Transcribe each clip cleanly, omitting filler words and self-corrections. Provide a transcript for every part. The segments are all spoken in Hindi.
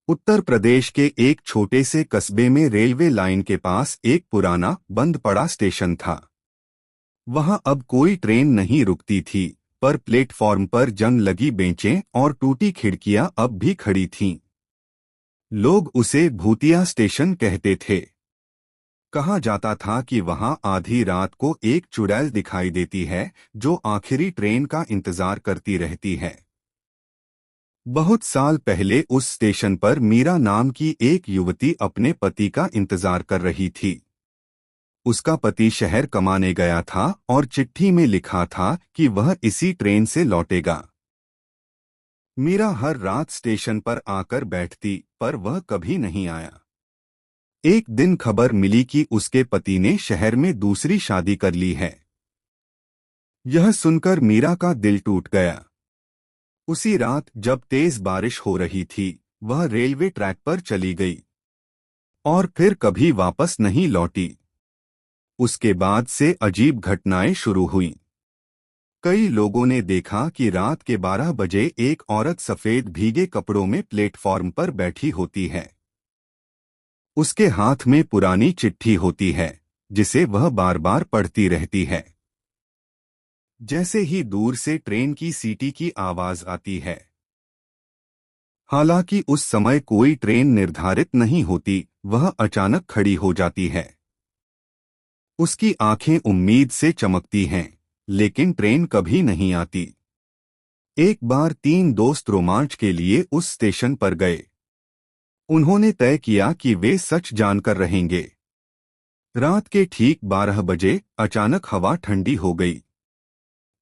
उत्तर प्रदेश के एक छोटे से कस्बे में रेलवे लाइन के पास एक पुराना बंद पड़ा स्टेशन था। वहां अब कोई ट्रेन नहीं रुकती थी, पर प्लेटफॉर्म पर जंग लगी बेंचें और टूटी खिड़कियां अब भी खड़ी थीं। लोग उसे भूतिया स्टेशन कहते थे। कहा जाता था कि वहां आधी रात को एक चुड़ैल दिखाई देती है जो आखिरी ट्रेन का इंतजार करती रहती है। बहुत साल पहले उस स्टेशन पर मीरा नाम की एक युवती अपने पति का इंतजार कर रही थी। उसका पति शहर कमाने गया था और चिट्ठी में लिखा था कि वह इसी ट्रेन से लौटेगा। मीरा हर रात स्टेशन पर आकर बैठती, पर वह कभी नहीं आया। एक दिन खबर मिली कि उसके पति ने शहर में दूसरी शादी कर ली है। यह सुनकर मीरा का दिल टूट गया। उसी रात जब तेज बारिश हो रही थी, वह रेलवे ट्रैक पर चली गई और फिर कभी वापस नहीं लौटी। उसके बाद से अजीब घटनाएं शुरू हुईं। कई लोगों ने देखा कि रात के 12 बजे एक औरत सफेद भीगे कपड़ों में प्लेटफॉर्म पर बैठी होती है। उसके हाथ में पुरानी चिट्ठी होती है, जिसे वह बार बार पढ़ती रहती है। जैसे ही दूर से ट्रेन की सीटी की आवाज आती है। हालांकि उस समय कोई ट्रेन निर्धारित नहीं होती, वह अचानक खड़ी हो जाती है। उसकी आंखें उम्मीद से चमकती हैं, लेकिन ट्रेन कभी नहीं आती। एक बार 3 दोस्त रोमांच के लिए उस स्टेशन पर गए। उन्होंने तय किया कि वे सच जानकर रहेंगे। रात के ठीक 12 बजे अचानक हवा ठंडी हो गई।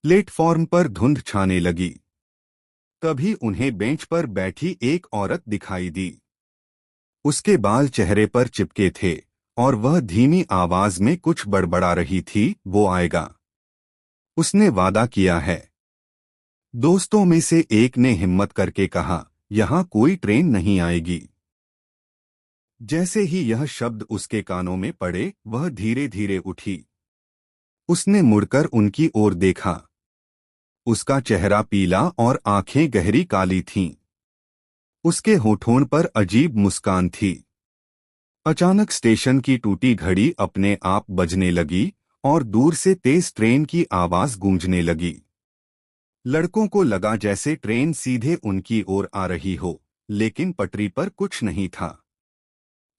प्लेटफॉर्म पर धुंध छाने लगी। तभी उन्हें बेंच पर बैठी एक औरत दिखाई दी। उसके बाल चेहरे पर चिपके थे और वह धीमी आवाज में कुछ बड़बड़ा रही थी, वो आएगा। उसने वादा किया है। दोस्तों में से एक ने हिम्मत करके कहा, यहाँ कोई ट्रेन नहीं आएगी। जैसे ही यह शब्द उसके कानों में पड़े, वह धीरे धीरे उठी। उसने मुड़कर उनकी ओर देखा। उसका चेहरा पीला और आंखें गहरी काली थीं। उसके होठों पर अजीब मुस्कान थी। अचानक स्टेशन की टूटी घड़ी अपने आप बजने लगी और दूर से तेज ट्रेन की आवाज गूंजने लगी। लड़कों को लगा जैसे ट्रेन सीधे उनकी ओर आ रही हो, लेकिन पटरी पर कुछ नहीं था।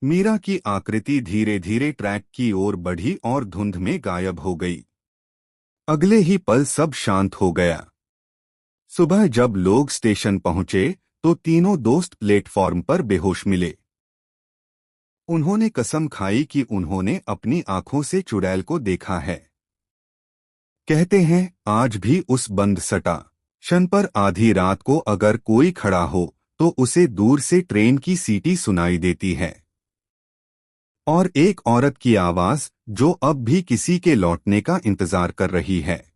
मीरा की आकृति धीरे धीरे ट्रैक की ओर बढ़ी और धुंध में गायब हो गई। अगले ही पल सब शांत हो गया। सुबह जब लोग स्टेशन पहुंचे, तो तीनों दोस्त प्लेटफॉर्म पर बेहोश मिले। उन्होंने कसम खाई कि उन्होंने अपनी आंखों से चुड़ैल को देखा है। कहते हैं, आज भी उस बंद स्टेशन पर आधी रात को अगर कोई खड़ा हो, तो उसे दूर से ट्रेन की सीटी सुनाई देती है और एक औरत की आवाज, जो अब भी किसी के लौटने का इंतजार कर रही है।